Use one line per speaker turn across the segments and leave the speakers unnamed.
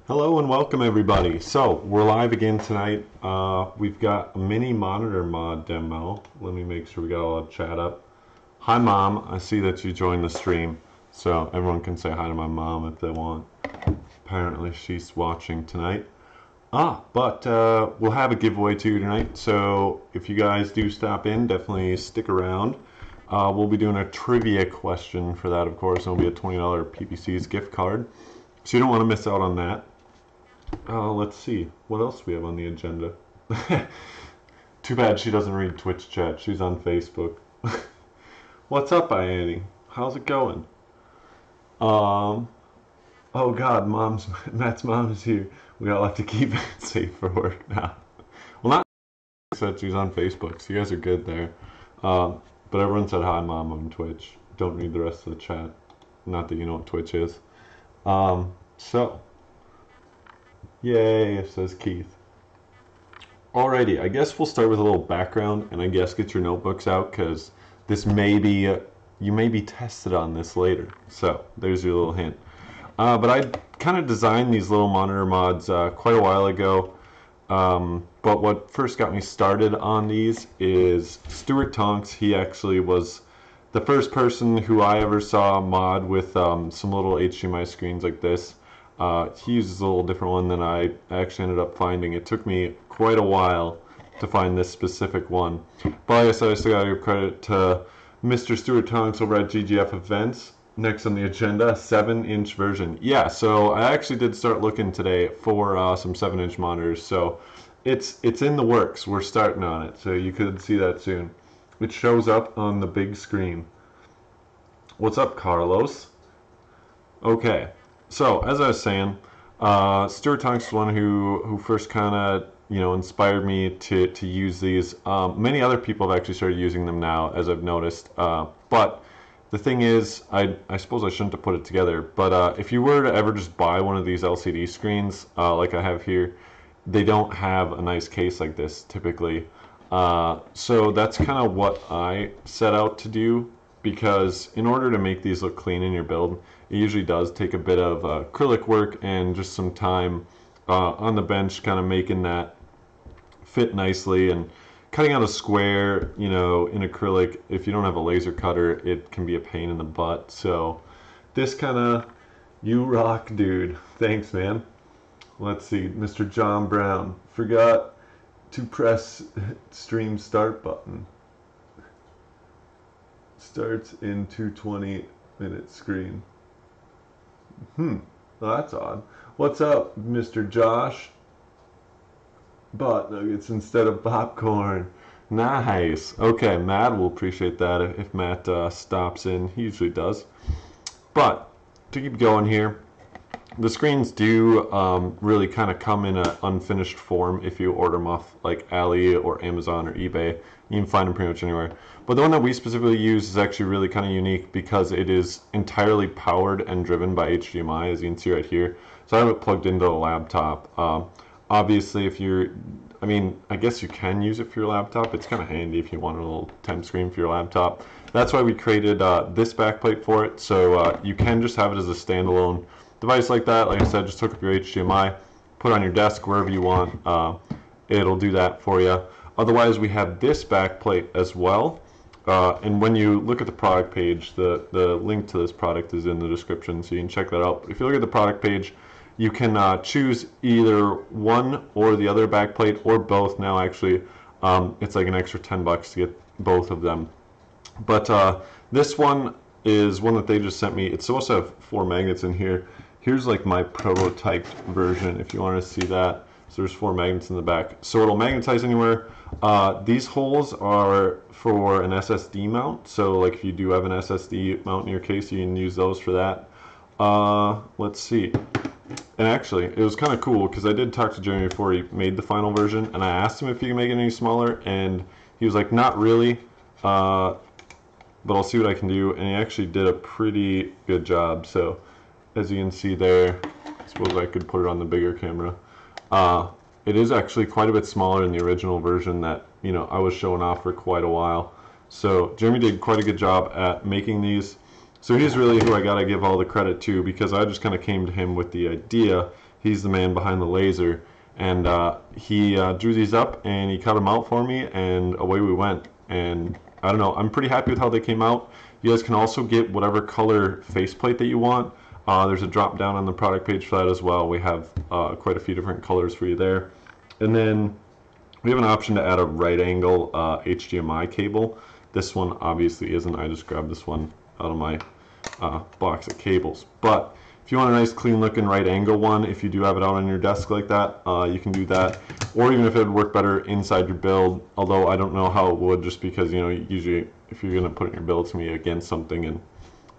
Hello and welcome everybody. So we're live again tonight. We've got a mini monitor mod demo. Let me make sure we got all the chat up. Hi Mom, I see that you joined the stream. So everyone can say hi to my mom if they want. Apparently she's watching tonight. But we'll have a giveaway too tonight. So if you guys do stop in, definitely stick around. We'll be doing a trivia question for that, of course. It'll be a $20 PPCs gift card. So you don't want to miss out on that. Let's see. What else we have on the agenda? Too bad she doesn't read Twitch chat. She's on Facebook. What's up, Annie? How's it going? Oh God, Matt's mom is here. We all have to keep it safe for work now. Well, not said she's on Facebook, so you guys are good there. But everyone said hi, Mom, on Twitch. Don't read the rest of the chat. Not that you know what Twitch is. So. Yay, says Keith. Alrighty, I guess we'll start with a little background, and I guess get your notebooks out, because this may be, you may be tested on this later. So, there's your little hint. But I kind of designed these little monitor mods quite a while ago. But what first got me started on these is Stuart Tonks. He actually was the first person who I ever saw mod with some little HDMI screens like this. He uses a little different one than I actually ended up finding. It took me quite a while to find this specific one. But like I said, I still gotta give credit to Mr. Stuart Tonks over at GGF Events. Next on the agenda, 7-inch version. Yeah, so I actually did start looking today for some 7-inch monitors. So it's in the works. We're starting on it. So you could see that soon. It shows up on the big screen. What's up, Carlos? Okay. So, as I was saying, Stuart Tonks is one who first kind of, inspired me to use these. Many other people have actually started using them now, as I've noticed. But the thing is, I suppose I shouldn't have put it together, but if you were to ever just buy one of these LCD screens, like I have here, they don't have a nice case like this, typically. So that's kind of what I set out to do, because in order to make these look clean in your build, it usually does take a bit of acrylic work and just some time on the bench, kind of making that fit nicely and cutting out a square, in acrylic. If you don't have a laser cutter, it can be a pain in the butt. So this kind of, you rock, dude. Thanks, man. Let's see, Mr. John Brown forgot to press stream start button. Starts in 220-minute screen. Well, that's odd. What's up, Mr. Josh? Butt nuggets instead of popcorn. Nice. Okay, Matt will appreciate that if Matt stops in. He usually does. But to keep going here, the screens do really kind of come in an unfinished form if you order them off like Ali or Amazon or eBay. You can find them pretty much anywhere. But the one that we specifically use is actually really kind of unique because it is entirely powered and driven by HDMI, as you can see right here. So I have it plugged into a laptop. Obviously, if you're, I guess you can use it for your laptop. It's kind of handy if you want a little temp screen for your laptop. That's why we created this backplate for it. So you can just have it as a standalone device like that. Like I said, just hook up your HDMI, put it on your desk wherever you want. It'll do that for you. Otherwise, we have this backplate as well. And when you look at the product page, the link to this product is in the description, so you can check that out. If you look at the product page, you can choose either one or the other backplate, or both now actually. It's like an extra $10 to get both of them. But this one is one that they just sent me. It's supposed to have 4 magnets in here. Here's like my prototyped version if you want to see that. So there's 4 magnets in the back. So it'll magnetize anywhere. These holes are for an SSD mount. So like if you do have an SSD mount in your case, you can use those for that. Let's see. And actually, it was kind of cool because I did talk to Jeremy before he made the final version, and I asked him if he could make it any smaller, and he was like, not really, but I'll see what I can do. And he actually did a pretty good job. So as you can see there, I suppose I could put it on the bigger camera. It is actually quite a bit smaller than the original version that I was showing off for quite a while. So Jeremy did quite a good job at making these. So he's really who I gotta give all the credit to, because I just kind of came to him with the idea. He's the man behind the laser, and he drew these up and he cut them out for me, and away we went. And I don't know, I'm pretty happy with how they came out. You guys can also get whatever color faceplate that you want. There's a drop down on the product page for that as well. We have quite a few different colors for you there. And then we have an option to add a right angle HDMI cable. This one obviously isn't. I just grabbed this one out of my box of cables. But if you want a nice clean looking right angle one, if you do have it out on your desk like that, you can do that. Or even if it would work better inside your build, although I don't know how it would, just because, you know, usually if you're going to put it in your build, it's going to be against something, and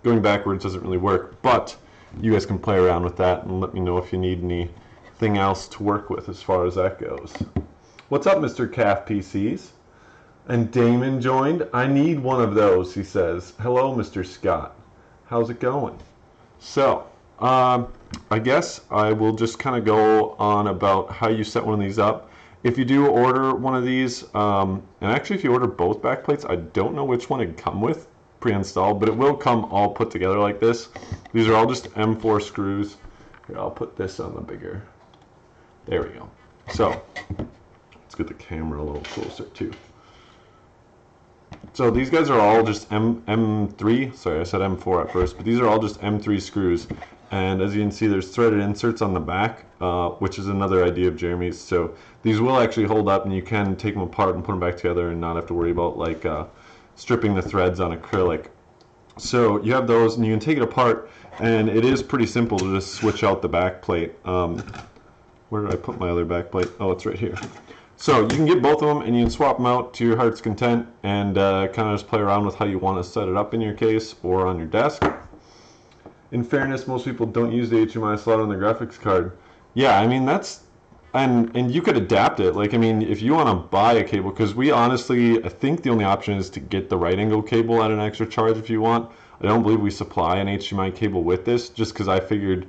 going backwards doesn't really work. But you guys can play around with that and let me know if you need anything else to work with as far as that goes. What's up, Mr. Calf PCs? And Damon joined. I need one of those, he says. Hello, Mr. Scott. How's it going? So, I guess I will just kind of go on about how you set one of these up. If you do order one of these, and actually if you order both backplates, I don't know which one it'd come with pre-installed, but it will come all put together like this. These are all just M4 screws. Here, I'll put this on the bigger. There we go. So, let's get the camera a little closer too. So these guys are all just M3, sorry I said M4 at first, but these are all just M3 screws. And as you can see, there's threaded inserts on the back, which is another idea of Jeremy's. So these will actually hold up, and you can take them apart and put them back together and not have to worry about like stripping the threads on acrylic. So you have those, and you can take it apart, and it is pretty simple to just switch out the back plate. Where did I put my other back plate? Oh, it's right here. So you can get both of them, and you can swap them out to your heart's content, and kind of just play around with how you want to set it up in your case or on your desk. In fairness, most people don't use the HDMI slot on the graphics card. Yeah, I mean, that's, and you could adapt it. Like, I mean, if you want to buy a cable, because we honestly, I think the only option is to get the right angle cable at an extra charge if you want. I don't believe we supply an HDMI cable with this, just because I figured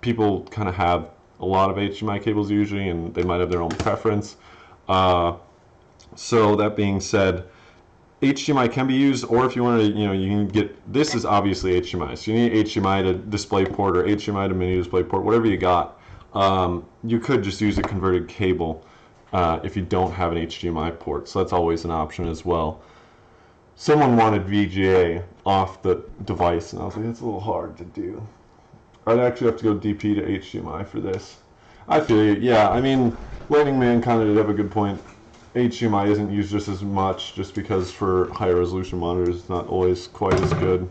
people kind of have a lot of HDMI cables usually, and they might have their own preference. So that being said, HDMI can be used, or if you want to, you know, you can get, this is obviously HDMI, so you need HDMI to DisplayPort or HDMI to mini DisplayPort, whatever you got. You could just use a converted cable if you don't have an HDMI port, so that's always an option as well. Someone wanted VGA off the device, and I was like, it's a little hard to do. I'd actually have to go DP to HDMI for this. I feel you. Yeah, I mean, Lightning Man kind of did have a good point. HDMI isn't used just as much, just because for higher resolution monitors it's not always quite as good.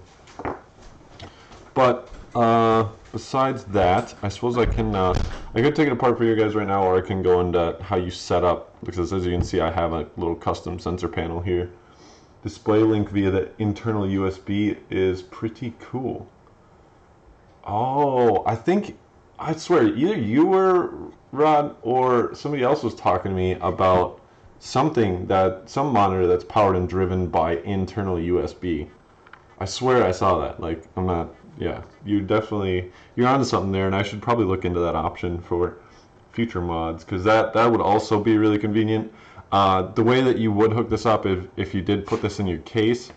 But besides that, I suppose I can I could take it apart for you guys right now, or I can go into how you set up, because as you can see I have a little custom sensor panel here. Display link via the internal USB is pretty cool. Oh, I swear, either you were, Rod, or somebody else was talking to me about some monitor that's powered and driven by internal USB. I swear I saw that. Like, I'm not, yeah, you're onto something there, and I should probably look into that option for future mods, because that would also be really convenient. The way that you would hook this up if you did put this in your case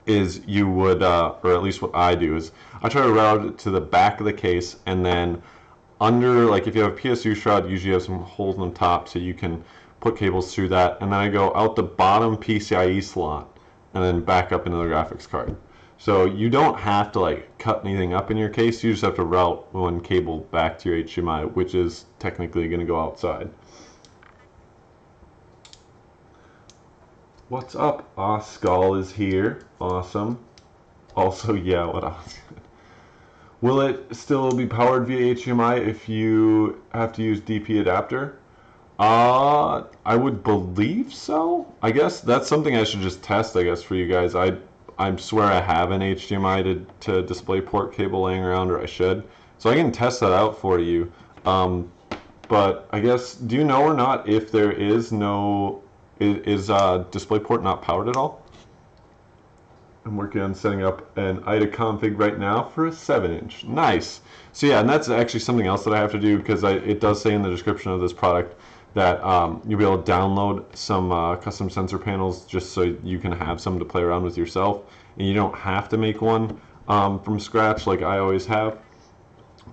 is you would, or at least what I do is, I try to route it to the back of the case, and then under, like if you have a PSU shroud, usually you have some holes on the top so you can put cables through that, and then I go out the bottom PCIe slot and then back up into the graphics card. So you don't have to like cut anything up in your case, you just have to route one cable back to your HDMI, which is technically going to go outside. What's up? Skull is here. Awesome. Also, yeah, what else? Will it still be powered via HDMI if you have to use DP adapter? I would believe so. I guess that's something I should just test, I guess, for you guys. I swear I have an HDMI to DisplayPort cable laying around, or I should. So I can test that out for you. But I guess, do you know or not if there is no... Is DisplayPort not powered at all? I'm working on setting up an IDA config right now for a 7-inch. Nice. So yeah, and that's actually something else that I have to do, because it does say in the description of this product that you'll be able to download some custom sensor panels just so you can have some to play around with yourself, and you don't have to make one from scratch like I always have.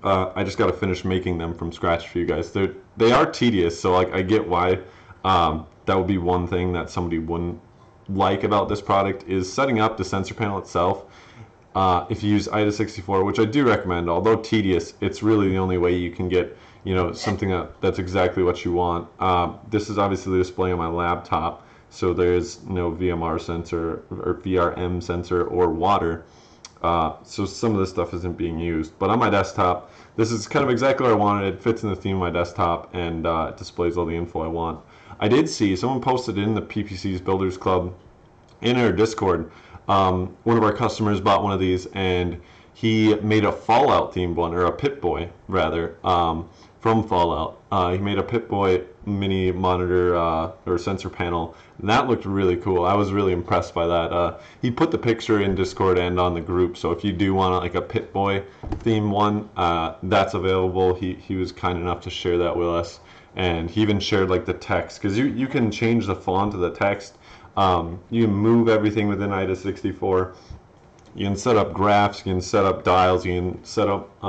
I just got to finish making them from scratch for you guys. They are tedious, so like I get why. That would be one thing that somebody wouldn't like about this product is setting up the sensor panel itself. If you use AIDA64, which I do recommend, although tedious, it's really the only way you can get something that's exactly what you want. This is obviously the display on my laptop, so there's no VMR sensor or VRM sensor or water. So some of this stuff isn't being used. But on my desktop, this is kind of exactly what I wanted. It fits in the theme of my desktop, and it displays all the info I want. I did see someone posted in the PPCs Builders Club in our Discord. One of our customers bought one of these, and he made a Fallout themed one, or a Pip-Boy rather, from Fallout. He made a Pip-Boy mini monitor or sensor panel, and that looked really cool. I was really impressed by that. He put the picture in Discord and on the group, so if you do want like a Pip-Boy theme one, that's available. He was kind enough to share that with us, and he even shared like the text, because you can change the font of the text. You can move everything within AIDA64. You can set up graphs, you can set up dials, you can set up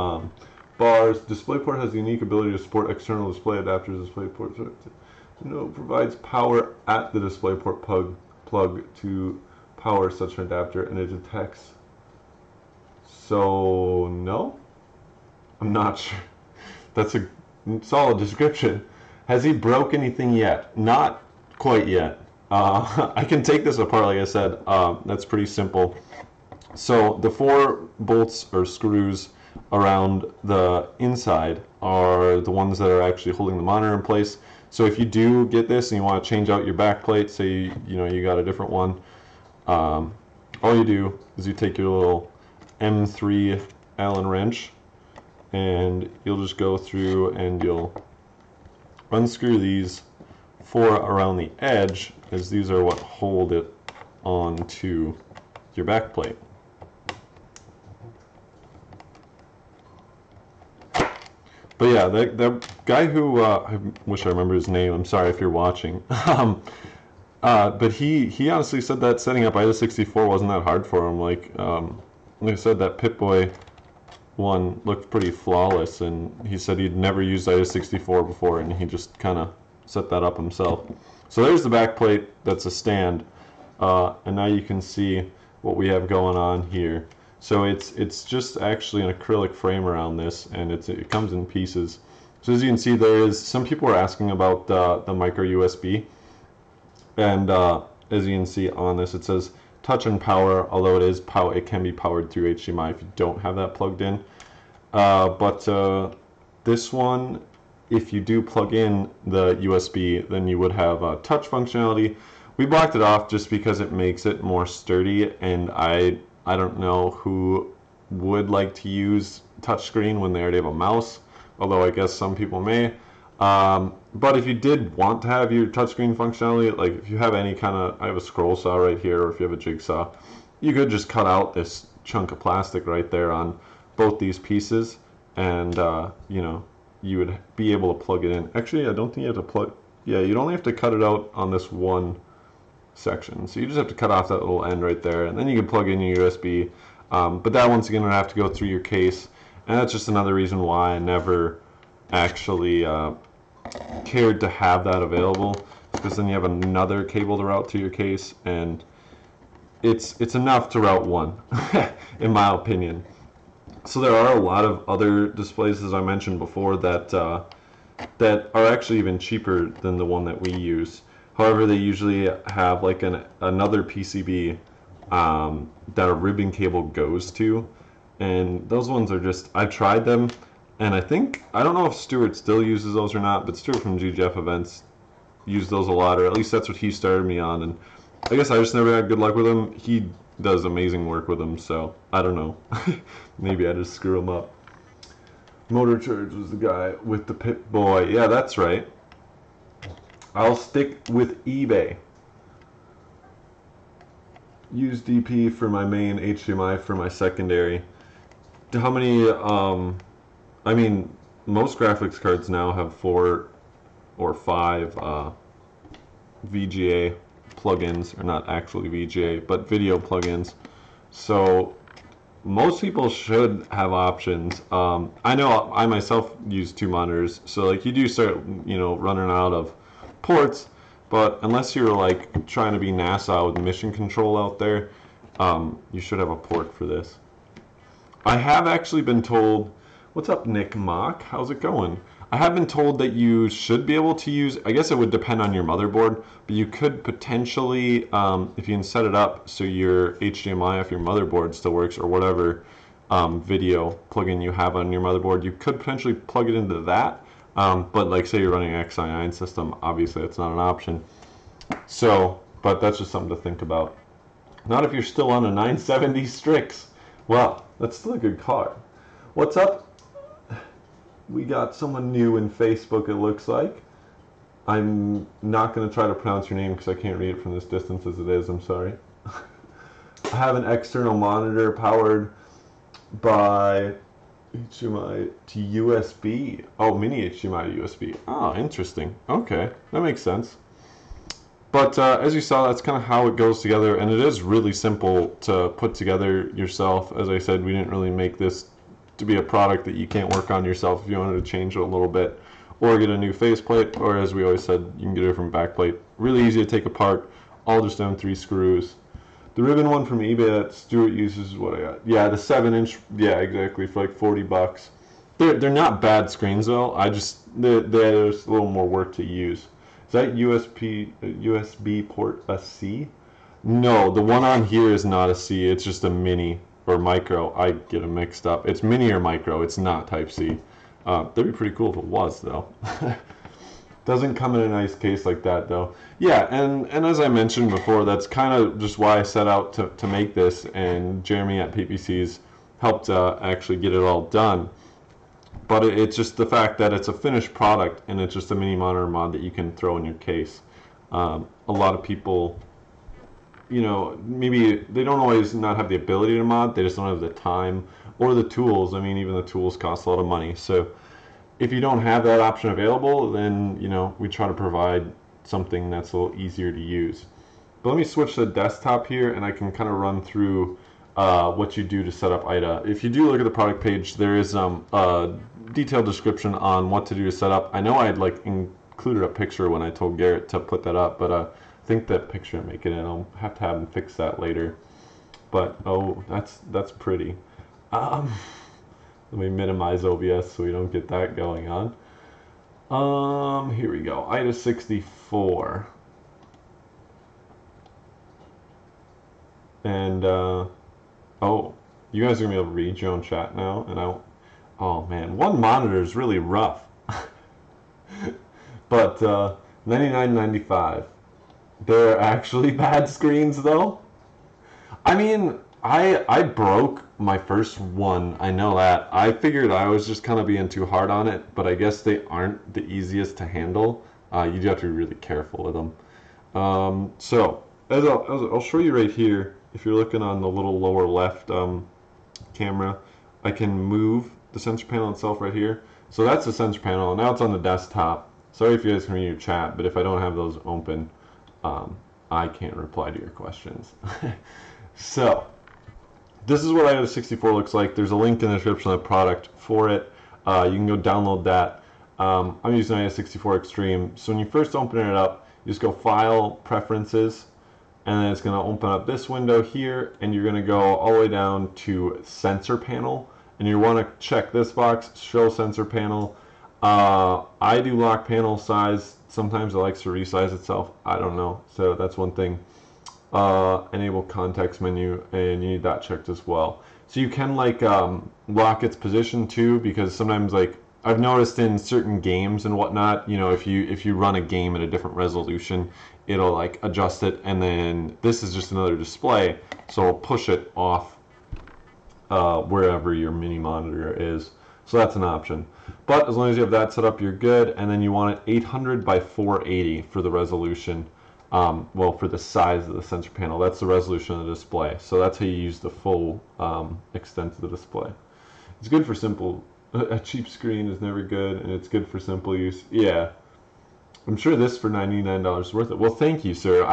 bars. DisplayPort has the unique ability to support external display adapters. DisplayPort provides power at the DisplayPort plug to power such an adapter, and it detects. So no, I'm not sure. That's a solid description. Has he broke anything yet? Not quite yet. I can take this apart, like I said. That's pretty simple. So the 4 bolts or screws around the inside are the ones that are actually holding the monitor in place. So if you do get this and you want to change out your back plate, say you got a different one, all you do is you take your little M3 Allen wrench, and you'll just go through and you'll unscrew these 4 around the edge, as these are what hold it onto your back plate. But yeah, that guy who I wish I remember his name. I'm sorry if you're watching. But he honestly said that setting up AIDA64 wasn't that hard for him. Like I said, that Pip-Boy one looked pretty flawless, and he said he'd never used AIDA64 before, and he just kind of set that up himself. So there's the back plate. That's a stand, and now you can see what we have going on here. So it's just actually an acrylic frame around this, and it comes in pieces. So as you can see, there is some people are asking about the micro USB, and as you can see on this, it says touch and power. Although it can be powered through HDMI if you don't have that plugged in. But this one, if you do plug in the USB, then you would have touch functionality. We blocked it off just because it makes it more sturdy, and I don't know who would like to use touchscreen when they already have a mouse, although I guess some people may. But if you did want to have your touchscreen functionality, like if you have any kind of, I have a scroll saw right here, or if you have a jigsaw, you could just cut out this chunk of plastic right there on both these pieces, and you would be able to plug it in. Actually, I don't think you have to plug, yeah, you'd only have to cut it out on this one section. So you just have to cut off that little end right there, and then you can plug in your USB. But that once again would have to go through your case, and that's just another reason why I never actually cared to have that available, because then you have another cable to route through your case, and it's enough to route one, in my opinion. So there are a lot of other displays, as I mentioned before, that that are actually even cheaper than the one that we use. However, they usually have like another PCB that a ribbon cable goes to, and those ones are just, I've tried them, and I don't know if Stuart still uses those or not, but Stuart from GGF Events used those a lot, or at least that's what he started me on, and I guess I just never had good luck with them. He does amazing work with them, so I don't know. Maybe I just screw him up. Motor Charge was the guy with the Pip-Boy. Yeah, that's right. I'll stick with eBay. Use DP for my main, HDMI for my secondary. How many, I mean, most graphics cards now have 4 or 5 VGA plugins, or not actually VGA, but video plugins. So most people should have options. I know I myself use two monitors, so like you do start, running out of ports, but unless you're like trying to be NASA with mission control out there, you should have a port for this. I have actually been told, what's up, Nick Mock? How's it going? I have been told that you should be able to use, I guess it would depend on your motherboard, but you could potentially, if you can set it up so your HDMI, if your motherboard still works, or whatever video plugin you have on your motherboard, you could potentially plug it into that. But like say you're running an Xi9 system, obviously that's not an option. So, but that's just something to think about. Not if you're still on a 970 Strix. Well, that's still a good card. What's up? We got someone new in Facebook, it looks like. I'm not going to try to pronounce your name because I can't read it from this distance as it is. I'm sorry. I have an external monitor powered by HDMI to USB. Oh, mini HDMI to USB. Oh, interesting. Okay, that makes sense. But as you saw, that's kind of how it goes together, and it is really simple to put together yourself. As I said, we didn't really make this to be a product that you can't work on yourself if you wanted to change it a little bit, or get a new faceplate, or as we always said, you can get a different backplate. Really easy to take apart, all just on 3 screws. The ribbon one from eBay that Stuart uses is what I got. Yeah, the 7-inch, yeah, exactly, for like 40 bucks. They're not bad screens though, there's a little more work to use. Is that USB port a C? No, the one on here is not a C, it's just a mini or micro. I get them mixed up. It's mini or micro, it's not type C. That'd be pretty cool if it was though. Doesn't come in a nice case like that though. Yeah, and as I mentioned before, that's kind of just why I set out to make this, and Jeremy at PPCs helped actually get it all done. But it's just the fact that it's a finished product and it's just a mini monitor mod that you can throw in your case. A lot of people, maybe they don't always not have the ability to mod, they just don't have the time or the tools. I mean, even the tools cost a lot of money. So if you don't have that option available, then, we try to provide something that's a little easier to use. But let me switch to the desktop here and I can kind of run through what you do to set up IDA. If you do look at the product page, there is a detailed description on what to do to set up. I know I had included a picture when I told Garrett to put that up, but I think that picture didn't make it in. I'll have to have him fix that later. But oh, that's pretty. Let me minimize OBS so we don't get that going on. Here we go. IDA 64. And oh, you guys are gonna be able to read your own chat now, and oh man, one monitor is really rough. But $99.95. They're actually bad screens though. I mean, I broke my first one, I know that. I figured I was just kind of being too hard on it, but I guess they aren't the easiest to handle. You do have to be really careful with them. So, as I'll show you right here, if you're looking on the little lower left camera, I can move the sensor panel itself right here. So that's the sensor panel, and now it's on the desktop. Sorry if you guys can read your chat, but if I don't have those open, I can't reply to your questions. So, this is what IDA 64 looks like. There's a link in the description of the product for it. You can go download that. I'm using IDA 64 Extreme. So when you first open it up, you just go File, Preferences, and then it's going to open up this window here, and you're going to go all the way down to Sensor Panel, and you want to check this box, Show Sensor Panel. I do lock panel size. Sometimes it likes to resize itself. I don't know. So that's one thing. Enable context menu, and you need that checked as well. So you can lock its position too, because sometimes I've noticed in certain games and whatnot, if you run a game at a different resolution, it'll adjust it, and then this is just another display, so it'll push it off wherever your mini monitor is. So that's an option. But as long as you have that set up, you're good. And then you want it 800 by 480 for the resolution. Well, for the size of the sensor panel, that's the resolution of the display. So that's how you use the full extent of the display. It's good for simple. A cheap screen is never good, and it's good for simple use. Yeah, I'm sure this for $99 is worth it. Well, thank you, sir.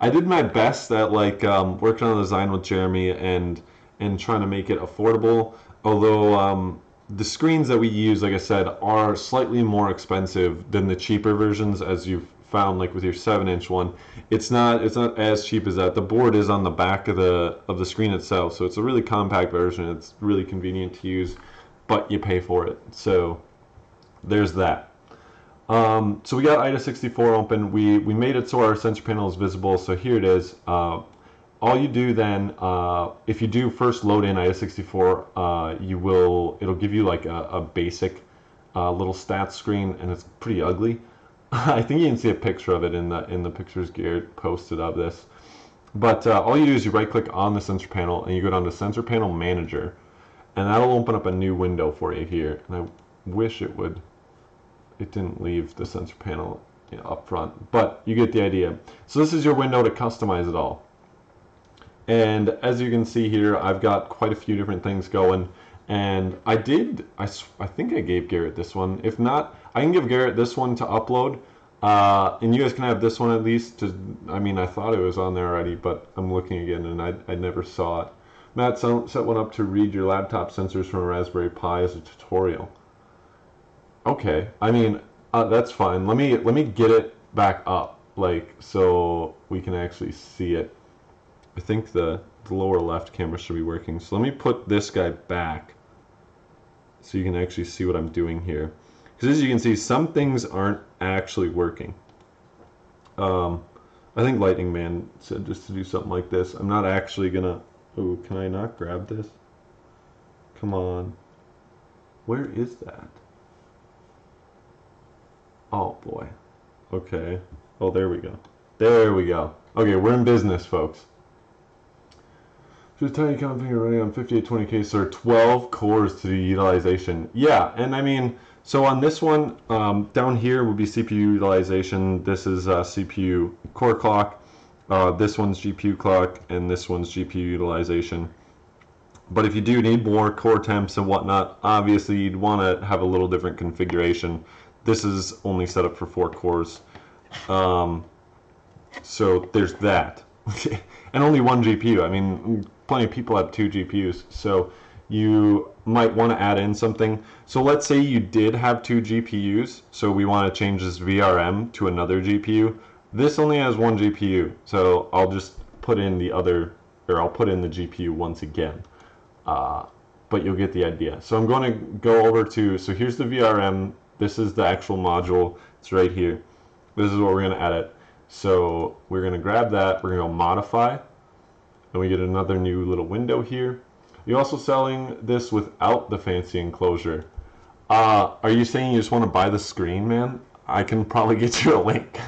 I did my best at working on the design with Jeremy and and trying to make it affordable. Although the screens that we use, like I said, are slightly more expensive than the cheaper versions, as you've found, like with your 7-inch one. It's not as cheap as that. The board is on the back of the screen itself, so it's a really compact version. It's really convenient to use, but you pay for it. So there's that. So we got IDA64 open. We made it so our sensor panel is visible. So here it is. All you do then, if you do first load in IDA64, it'll give you like a basic little stats screen, and it's pretty ugly. I think you can see a picture of it in the pictures Garrett posted of this. But all you do is you right click on the sensor panel and you go down to Sensor Panel Manager, and that'll open up a new window for you here. And I wish it would. It didn't leave the sensor panel up front, but you get the idea. So this is your window to customize it all. And as you can see here, I've got quite a few different things going. And I think I gave Garrett this one. If not, I can give Garrett this one to upload. And you guys can have this one at least. I mean, I thought it was on there already, but I'm looking again and I never saw it. Matt, set one up to read your laptop sensors from a Raspberry Pi as a tutorial. Okay, I mean, that's fine. Let me get it back up, like, so we can actually see it. I think the lower left camera should be working. So let me put this guy back so you can actually see what I'm doing here. Because as you can see, some things aren't actually working. I think Lightning Man said just to do something like this. I'm not actually gonna... Oh, can I not grab this? Come on. Where is that? Oh boy. Okay. Oh, there we go. There we go. Okay, we're in business, folks. Just tiny configure running on 5820K, so 12 cores to the utilization. Yeah, and I mean, so on this one, down here would be CPU utilization. This is CPU core clock. This one's GPU clock, and this one's GPU utilization. But if you do need more core temps and whatnot, obviously you'd want to have a little different configuration. This is only set up for 4 cores. So there's that. And only 1 GPU. I mean, plenty of people have 2 GPUs. So you might want to add in something. So let's say you did have 2 GPUs. So we want to change this VRM to another GPU. This only has 1 GPU. So I'll just put in the other, or I'll put in the GPU once again. But you'll get the idea. So I'm going to go over to, so here's the VRM. This is the actual module. It's right here. This is what we're going to edit. So we're going to grab that. We're going to go modify. And we get another new little window here. You're also selling this without the fancy enclosure. Are you saying you just want to buy the screen, man? I can probably get you a link.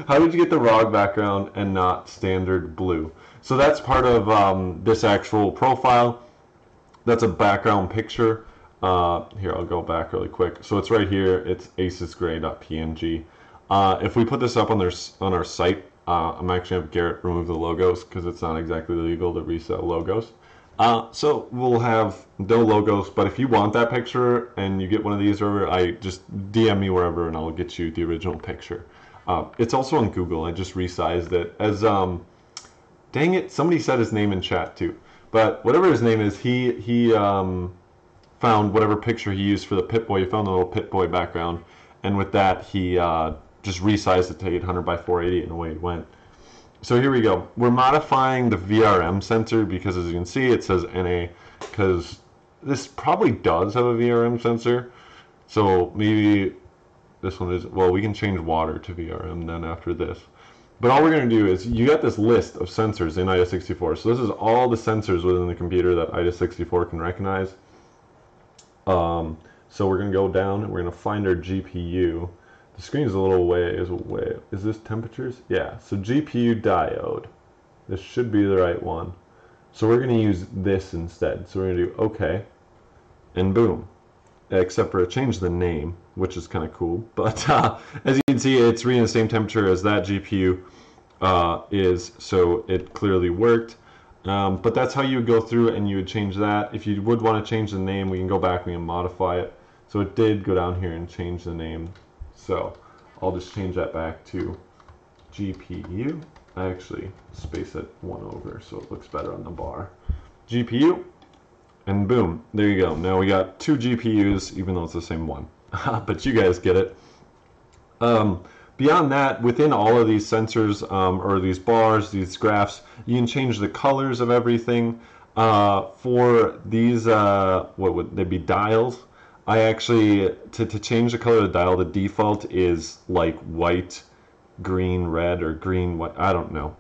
How did you get the ROG background and not standard blue? So that's part of this actual profile. That's a background picture. Here, I'll go back really quick. So it's right here. It's acesgray.png. If we put this up on our site, I'm actually going to have Garrett remove the logos because it's not exactly legal to resell logos. So we'll have no logos, but if you want that picture and you get one of these or whatever, I just DM me wherever and I'll get you the original picture. It's also on Google. I just resized it as, dang it, somebody said his name in chat too. But whatever his name is, he found whatever picture he used for the Pip-Boy. He found the little Pip-Boy background, and with that he just resized it to 800 by 480 and away it went. So here we go. We're modifying the VRM sensor because as you can see it says NA, because this probably does have a VRM sensor. So maybe this one is, well, we can change water to VRM then after this. But all we're going to do is, you got this list of sensors in IDA64. So this is all the sensors within the computer that IDA64 can recognize. So we're going to go down and we're going to find our GPU. The screen is a little way. Is this temperatures? Yeah. So GPU diode. This should be the right one. So we're going to use this instead. So we're going to do OK. And boom. Except for it changed the name, which is kind of cool. But as you can see, it's reading the same temperature as that GPU is. So it clearly worked. But that's how you would go through and you would change that. If you would want to change the name, we can go back and modify it. So it did go down here and change the name. So I'll just change that back to GPU. I actually space it one over so it looks better on the bar. GPU, and boom, there you go. Now we got 2 GPUs, even though it's the same one. But you guys get it. Beyond that, within all of these sensors or these bars, these graphs, you can change the colors of everything. For these, what would they be, dials? I actually, to change the color of the dial, the default is like white, green, red, or green, white. I don't know.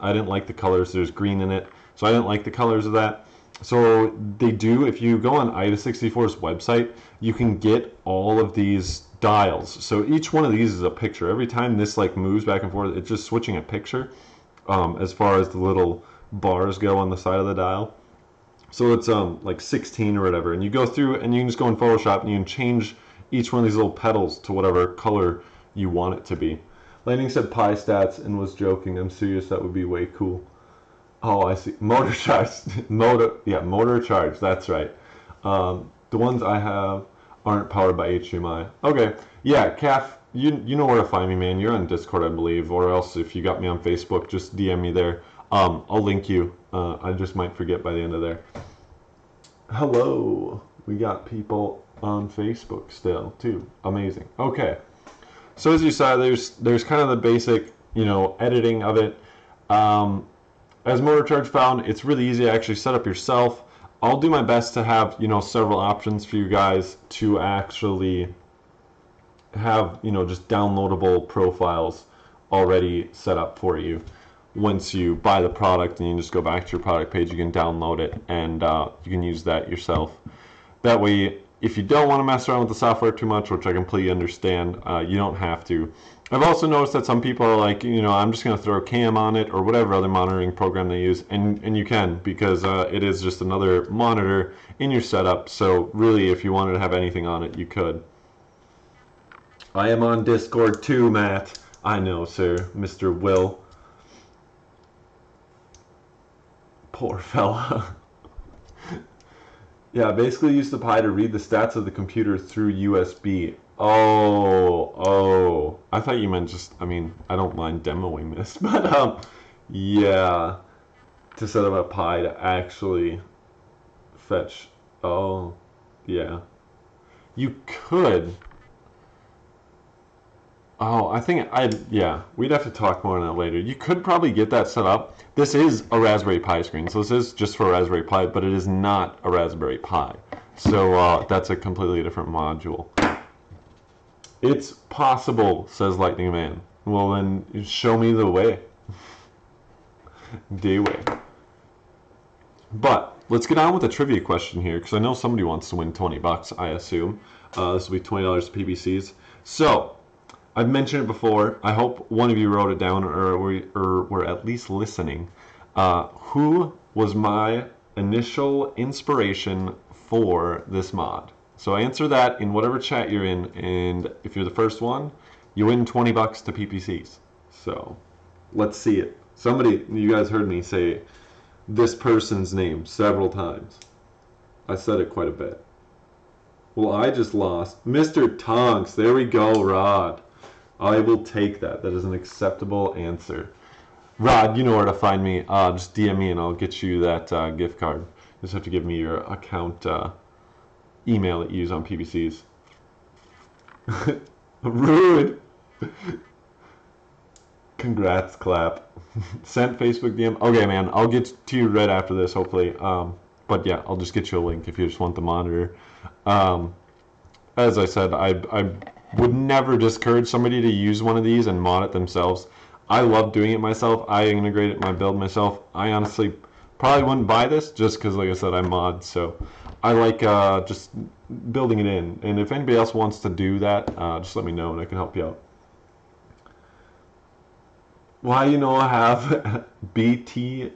I didn't like the colors. There's green in it, so I didn't like the colors of that. So they do, if you go on IDA64's website, you can get all of these dials. So each one of these is a picture. Every time this like moves back and forth, it's just switching a picture as far as the little bars go on the side of the dial. So it's like 16 or whatever, and you go through and you can just go in Photoshop and you can change each one of these little petals to whatever color you want it to be. Lightning said Pi stats and was joking. I'm serious, that would be way cool. Oh, I see. Motor charge. Motor charge. That's right. The ones I have aren't powered by HDMI. Okay. Yeah, Calf, you know where to find me, man. You're on Discord, I believe, or else if you got me on Facebook, just DM me there. I'll link you. I just might forget by the end of there. Hello. We got people on Facebook still, too. Amazing. Okay. So as you saw, there's kind of the basic, editing of it. As Motor Charge found, it's really easy to actually set up yourself. I'll do my best to have, several options for you guys to actually have, just downloadable profiles already set up for you. Once you buy the product and you just go back to your product page, you can download it and you can use that yourself. That way, if you don't want to mess around with the software too much, which I completely understand, you don't have to. I've also noticed that some people are like, I'm just going to throw a cam on it or whatever other monitoring program they use, and you can, because it is just another monitor in your setup. So really, if you wanted to have anything on it, you could. I am on Discord too, Matt. I know, sir, Mr. Will. Poor fella. Yeah, basically use the Pi to read the stats of the computer through USB. Oh, I thought you meant just, I don't mind demoing this, but yeah, to set up a Pi to actually fetch, oh, yeah. You could, yeah, we'd have to talk more on that later. You could probably get that set up. This is a Raspberry Pi screen, so this is just for a Raspberry Pi, but it is not a Raspberry Pi. So that's a completely different module. It's possible, says Lightning Man. Well, then show me the way. The way. But let's get on with the trivia question here, because I know somebody wants to win 20 bucks, I assume. This will be $20 PPCs. So, I've mentioned it before. I hope one of you wrote it down or were at least listening. Who was my initial inspiration for this mod? So answer that in whatever chat you're in, and if you're the first one, you win 20 bucks to PPCs. So let's see it. Somebody, you guys heard me say this person's name several times. I said it quite a bit. Well, I just lost. Mr. Tonks, there we go, Rod. I will take that. That is an acceptable answer. Rod, you know where to find me. Just DM me and I'll get you that gift card. You just have to give me your account email that you use on PPCs. Rude. Congrats, clap. Sent Facebook DM. Okay, man, I'll get to you right after this, hopefully. But yeah, I'll just get you a link if you just want the monitor. As I said, I would never discourage somebody to use one of these and mod it themselves. I love doing it myself. I integrate it in my build myself. I honestly probably wouldn't buy this just because, like I said, I mod. So I like just building it in. And if anybody else wants to do that, just let me know and I can help you out. Why I have BT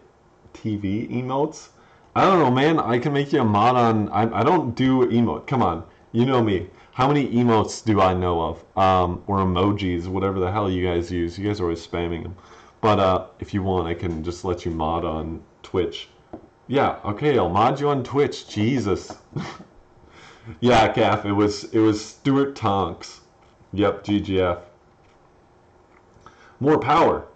TV emotes? I don't know, man. I can make you a mod on. I don't do emote. Come on, you know me. How many emotes do I know of? Or emojis, whatever the hell you guys use. You guys are always spamming them. But if you want, I can just let you mod on Twitch. Yeah, okay, I'll mod you on Twitch. Jesus. Yeah, Calf. It was Stuart Tonks. Yep, GGF. More power.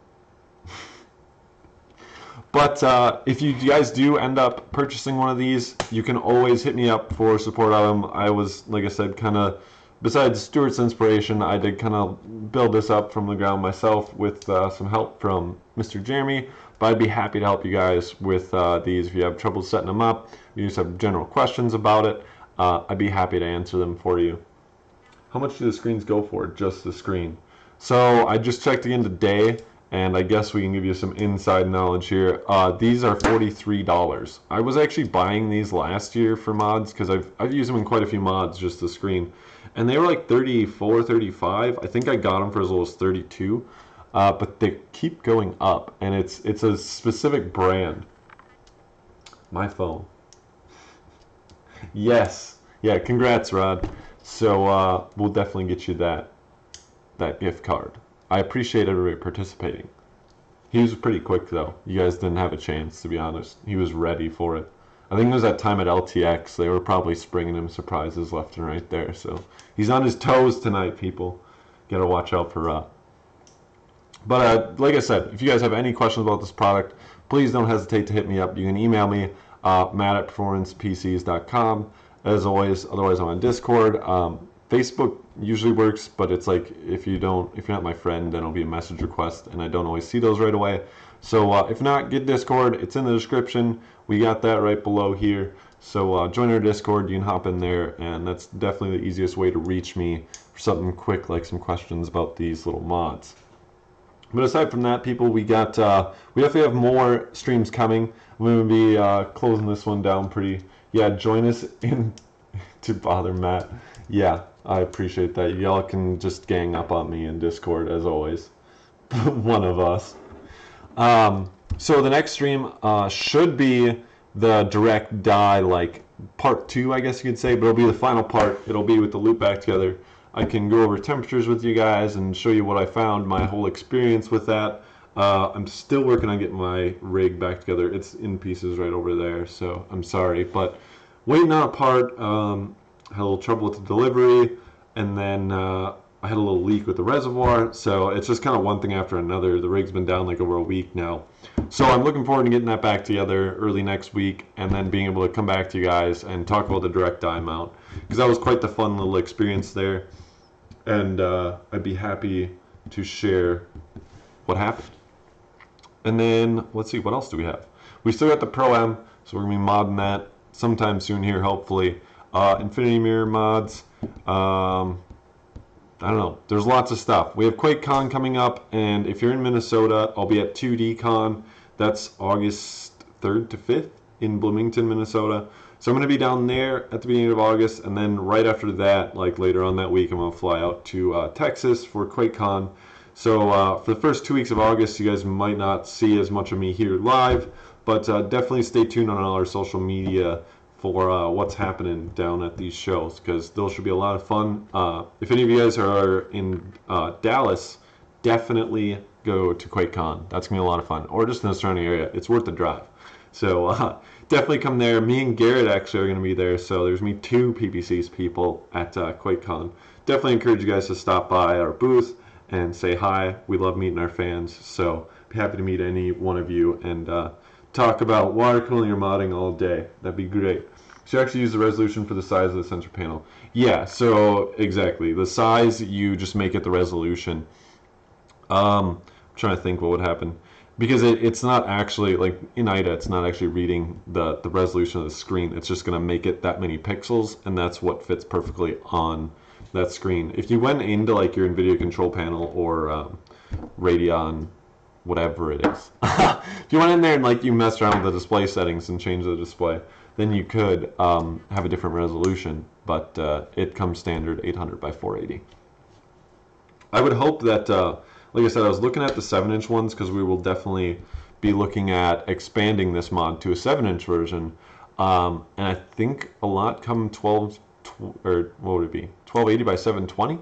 But if you guys do end up purchasing one of these, you can always hit me up for support on them. I was, like I said, kind of, besides Stuart's inspiration, I did kind of build this up from the ground myself with some help from Mr. Jeremy. But I'd be happy to help you guys with these if you have trouble setting them up. If you just have general questions about it, I'd be happy to answer them for you. How much do the screens go for? Just the screen. So I just checked again today, and I guess we can give you some inside knowledge here. These are $43. I was actually buying these last year for mods because I've used them in quite a few mods, just the screen. And they were like 34, 35. I think I got them for as low as 32. But they keep going up, and it's a specific brand. My phone. Yes. Yeah, congrats, Rod. So we'll definitely get you that gift card. I appreciate everybody participating. He was pretty quick though. You guys didn't have a chance, to be honest. He was ready for it. I think it was that time at LTX. They were probably springing him surprises left and right there. So he's on his toes tonight, people. Gotta watch out for Rod. But like I said, if you guys have any questions about this product, please don't hesitate to hit me up. You can email me, matt@performancepcs.com. As always, otherwise I'm on Discord. Facebook usually works, but it's like if you're not my friend, then it'll be a message request, and I don't always see those right away. So if not, get Discord. It's in the description. We got that right below here. So join our Discord. You can hop in there, and that's definitely the easiest way to reach me for something quick, like some questions about these little mods. But aside from that, people, we definitely have more streams coming. I'm going to be closing this one down pretty. Yeah, join us in to bother Matt. Yeah, I appreciate that. Y'all can just gang up on me in Discord as always. One of us. So the next stream should be the direct die, like part 2, I guess you could say, but it'll be the final part. It'll be with the loop back together. I can go over temperatures with you guys and show you what I found, my whole experience with that. I'm still working on getting my rig back together. It's in pieces right over there, so I'm sorry. But waiting on a part, had a little trouble with the delivery, and then I had a little leak with the reservoir, so it's just kind of one thing after another. The rig's been down like over a week now. So I'm looking forward to getting that back together early next week, and then being able to come back to you guys and talk about the direct die mount, because that was quite the fun little experience there. And I'd be happy to share what happened. And then, let's see, what else do we have? We still got the Pro-M, so we're going to be modding that sometime soon here, hopefully. Infinity Mirror mods. I don't know. There's lots of stuff. We have QuakeCon coming up, and if you're in Minnesota, I'll be at 2DCon. That's August 3rd to 5th in Bloomington, Minnesota. So I'm going to be down there at the beginning of August, and then right after that, like later on that week, I'm going to fly out to Texas for QuakeCon. So for the first 2 weeks of August, you guys might not see as much of me here live, but definitely stay tuned on all our social media for what's happening down at these shows, because those should be a lot of fun. If any of you guys are in Dallas, definitely go to QuakeCon. That's going to be a lot of fun. Or just in the surrounding area. It's worth the drive. So definitely come there. Me and Garrett actually are going to be there. So there's me 2 PPCs people at QuakeCon. Definitely encourage you guys to stop by our booth and say hi. We love meeting our fans. So be happy to meet any one of you and talk about water cooling or modding all day. That'd be great. So you actually use the resolution for the size of the center panel. Yeah, so exactly. The size, you just make it the resolution. I'm trying to think what would happen. Because it's not actually, like in IDA, it's not actually reading the resolution of the screen. It's just going to make it that many pixels, and that's what fits perfectly on that screen. If you went into like your NVIDIA control panel or Radeon, whatever it is, if you went in there and like you messed around with the display settings and changed the display, then you could have a different resolution, but it comes standard 800 by 480. I would hope that, like I said, I was looking at the 7-inch ones because we will definitely be looking at expanding this mod to a 7-inch version, and I think a lot come 12, or what would it be, 1280 by 720.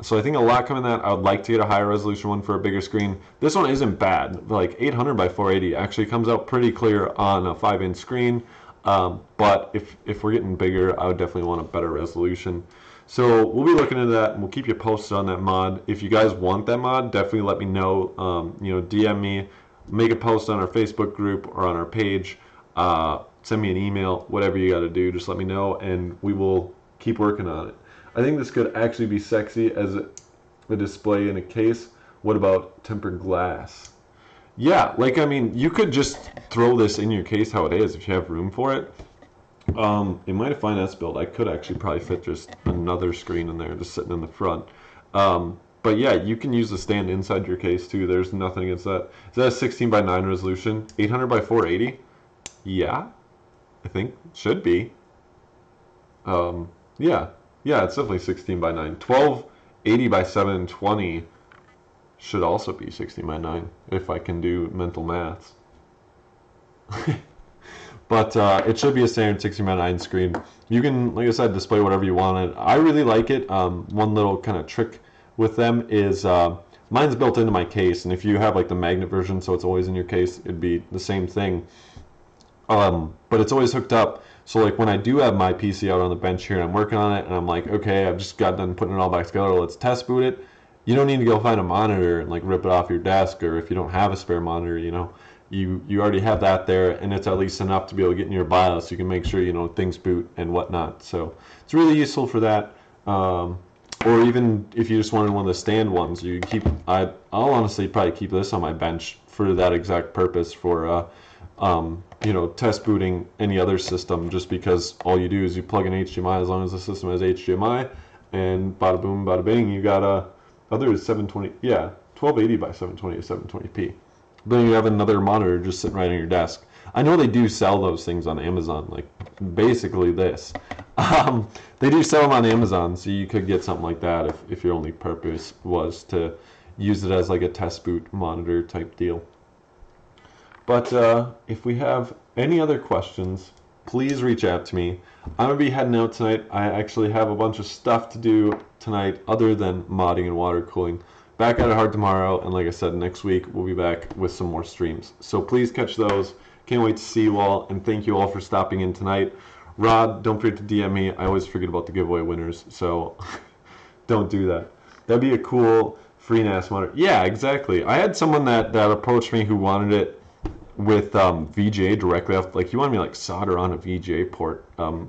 So I think a lot coming that. I would like to get a higher resolution one for a bigger screen. This one isn't bad. Like 800 by 480 actually comes out pretty clear on a 5-inch screen. But if we're getting bigger, I would definitely want a better resolution. So we'll be looking into that, and we'll keep you posted on that mod. If you guys want that mod, definitely let me know. You know, DM me. make a post on our Facebook group or on our page. Send me an email, whatever you got to do. Just let me know, and we will keep working on it. I think this could actually be sexy as a display in a case. What about tempered glass? Yeah, like, I mean, you could just throw this in your case how it is if you have room for it. In my finesse build, I could actually probably fit just another screen in there, just sitting in the front. But yeah, you can use the stand inside your case too. There's nothing against that. Is that a 16 by 9 resolution? 800 by 480? Yeah, I think it should be. Yeah, it's definitely 16 by 9. 1280 by 720 should also be 16 by 9 if I can do mental maths. But it should be a standard 16 by 9 screen. You can, like I said, display whatever you want. I really like it. One little kind of trick with them is mine's built into my case, and if you have like the magnet version, so it's always in your case, it'd be the same thing. But it's always hooked up. So like when I do have my PC out on the bench here and I'm working on it, and I'm like, okay, I've just got done putting it all back together, let's test boot it. You don't need to go find a monitor and like rip it off your desk, or if you don't have a spare monitor, you know, you already have that there, and it's at least enough to be able to get in your BIOS. You can make sure, you know, things boot and whatnot. So it's really useful for that. Or even if you just wanted one of the stand ones, you keep. I'll honestly probably keep this on my bench for that exact purpose, for you know, test booting any other system, just because all you do is you plug in HDMI as long as the system has HDMI, and bada boom, bada bing, you got a other is 720, yeah, 1280 by 720 to 720p. Then you have another monitor just sitting right on your desk. I know they do sell those things on Amazon, like basically this. They do sell them on Amazon, so you could get something like that if your only purpose was to use it as like a test boot monitor type deal. But if we have any other questions, please reach out to me. I'm going to be heading out tonight. I actually have a bunch of stuff to do tonight other than modding and water cooling. Back at it hard tomorrow, and like I said, next week we'll be back with some more streams. So please catch those. Can't wait to see you all, and thank you all for stopping in tonight. Rod, don't forget to DM me. I always forget about the giveaway winners, so don't do that. That'd be a cool FreeNAS monitor. Yeah, exactly. I had someone that approached me who wanted it with VGA directly off. Like, he wanted me to like solder on a VGA port,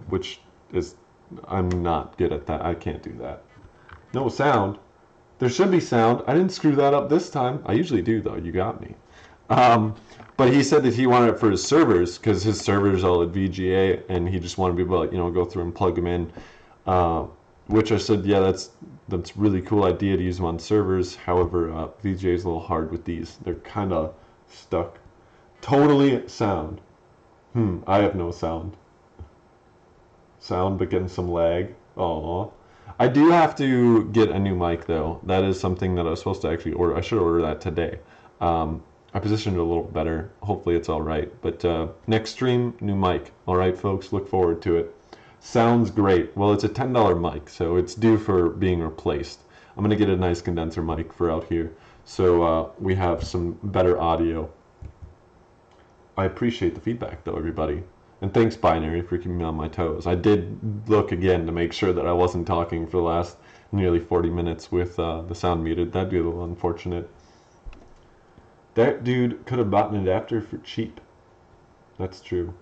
which is, I'm not good at that. I can't do that. No sound. There should be sound. I didn't screw that up this time. I usually do, though. You got me. But he said that he wanted it for his servers, because his servers all at VGA, and he just wanted to be able to, you know, go through and plug them in. Which I said, yeah, that's a really cool idea to use them on servers. However, VGA is a little hard with these. They're kind of stuck. Totally sound. I have no sound. Sound, but getting some lag. Aww. I do have to get a new mic, though. That is something that I was supposed to actually order. I should order that today. I positioned it a little better. Hopefully it's all right. But next stream, new mic. All right, folks, look forward to it. Sounds great. Well, it's a $10 mic, so it's due for being replaced. I'm going to get a nice condenser mic for out here, so we have some better audio. I appreciate the feedback, though, everybody. And thanks, Binary, for keeping me on my toes. I did look again to make sure that I wasn't talking for the last nearly 40 minutes with the sound muted. That'd be a little unfortunate. That dude could have bought an adapter for cheap. That's true.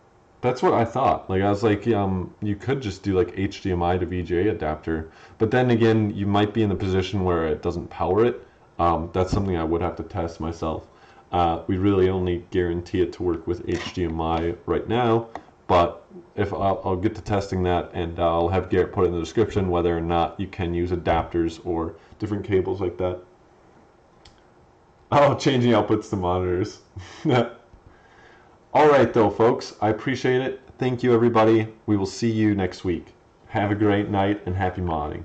That's what I thought. Like, I was like, you could just do like HDMI to VGA adapter. But then again, you might be in the position where it doesn't power it. That's something I would have to test myself. We really only guarantee it to work with HDMI right now. But if I'll get to testing that, and I'll have Garrett put it in the description whether or not you can use adapters or different cables like that. Oh, changing outputs to monitors. All right, though, folks. I appreciate it. Thank you, everybody. We will see you next week. Have a great night, and happy modding.